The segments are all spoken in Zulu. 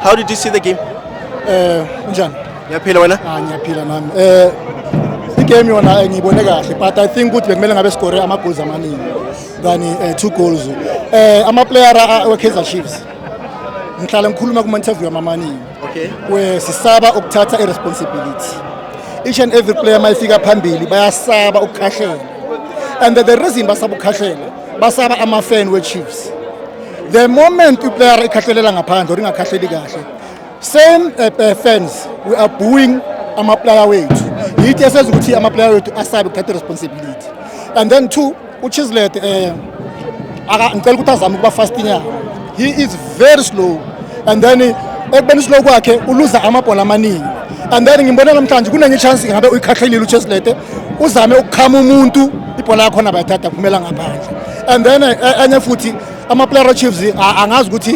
How did you see the game? Njani? Ngiyaphila wena? Ngiyaphila nami. I-game yona ngiyibone kahle, but I think ukuthi bekumele ngabe score ama-goals amaningi than 2 goals. Ama-player we-Kaizer Chiefs ngihlala ngikhuluma kuma-interview amaningi. Okay. Sisaba ukuthatha i-responsibility. Each and every player mayifika phambili bayasaba ukukhahlela. And the reason basaba ukukhahlela, basaba ama-fan we-Chiefs. The moment i-player ikhahlelela ngaphandle or ingakhahleli kahle, same fans we are booing ama-player wethu. Yithi esenza ukuthi ama-player wethu asabe ukuthatha responsibility. And then 2, uChislett ngicela ukuthi azame ukuba fastinyana. He is very slow. And then ekubeni slow kwakhe uluza amabhola amaningi. And then ngimbona namhlanje kunenye chance ngabe uyikhahlelile uChislett uzame ukukhama umuntu ibhola yakho na bayithatha phumela ngaphandle. And then enye futhi ama-player Chiefs angazi ukuthi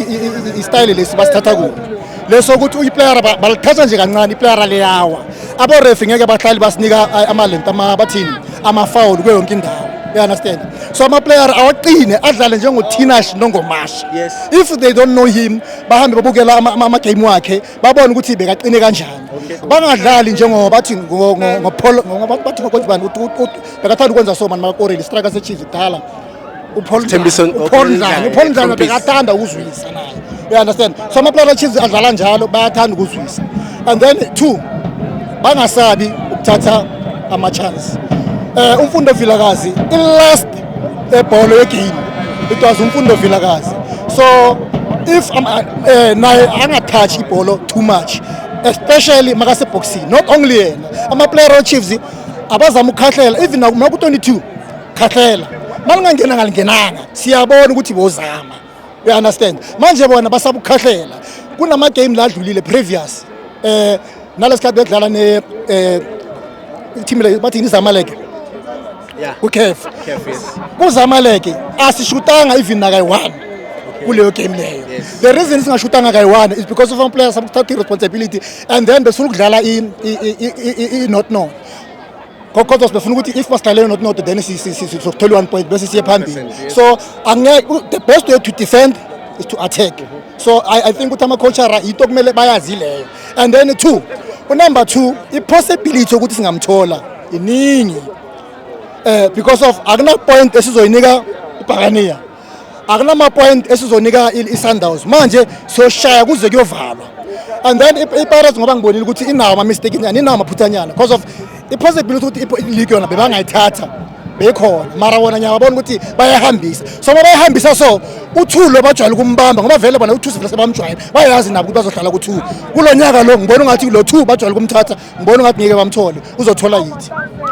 i-style lesi basithatha kuphi. Leso ukuthi uyi-player balithatha nje kancane i-player leyawa. Abo-ref ngeke bahlali basinika ama-length bathini ama-foul kuyo yonke indawo. You understand? So ama-player awaqine adlale njengoTinash noNgomash. Yes. If they don't know him bahambe babukela ama-game wakhe babone ukuthi bekaqine kanjani. Bangadlali njengoba bathi ngoPaul bathi ngokonjani bekathanda ukwenza so manje makoreli striker se-Chiefs kudala. uPaul Ndlana bekathanda ukuzwisa naye. You understand? So ama-player Chiefs adlala njalo bayathanda ukuzwisa. And then 2 bangasabi ukuthatha ama-chance. Umfundo Vilakazi i-last ebhola yegame it was Umfundo Vilakazi. So if naye angatouch ibhola too much, especially makase boxing, not only yena ama-player Chiefs abazama ukukhahlela even naku-22 khahlela malingangena ngalingenanga siyabona ukuthi bozama. You understand? Manje bona basaba ukukhahlela kunama-game la adlulile previous nalesikhathi bedlala team le bathi iZamalek. Yeah. Ukhefu. Yes. KuZamalek asishutanga even nakayi-1 kuleyo game leyo. Yes. The reason singashutanga kayi-1 is because of players abakuthatha responsibility and then besufuna ukudlala i-not known. Kodwa sibefuna ukuthi if basidlalele not known then sizothola 1 point bese siye phambili. So the best way to defend is to attack. So I think ukuthi ama-coach into kumele bayazi leyo. And then 2, number 2, i-possibility ukuthi singamthola iningi. Because of akuna point esizoyinika iBhakaniya, akunama point esizonika iSundowns, manje siyoshaya kuze kuyovalwa. And then iPirates ngoba ngibonile ukuthi inawo ama-mistake nyana, inawo amaphuthanyana because of i-possibility ukuthi i-league yona bebangayithatha bekhona mara wona nyababona ukuthi bayahambisa. So bayahambisa so uThulo bajwayele ukumbamba ngoba vele bona uThusi vele sebamjwayele bayazi nabo ukuthi bazohlala ku2 kulonyaka lo. Ngibona ngathi lo 2 bajwayele ukumthatha, ngibona ngathi ngeke bamthole uzothola yithi.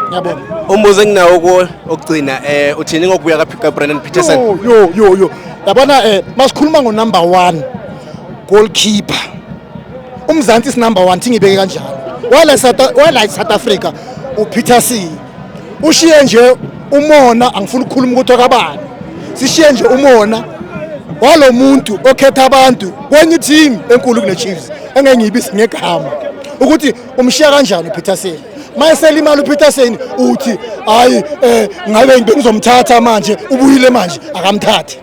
Ngiyabona Umbuzo enginawo okugcina uthini ngokubuya kaBrendan Peterson? Yo yabona masikhuluma ngo-number 1 goalkeeper uMzansi is number 1 thingibeke kanjalo wala South Africa uPeterson ushiye nje umona angifuna ukukhuluma ukuthi akabani sishiye nje umona walo muntu okhetha abantu kwenye team enkulu kune-Chiefs engengiyibisi ngegama ukuthi umshiya kanjani uPeterson. Mayesela imali uPeterson uthi hayi ngabe ngizomthatha manje ubuyile manje akamthathi.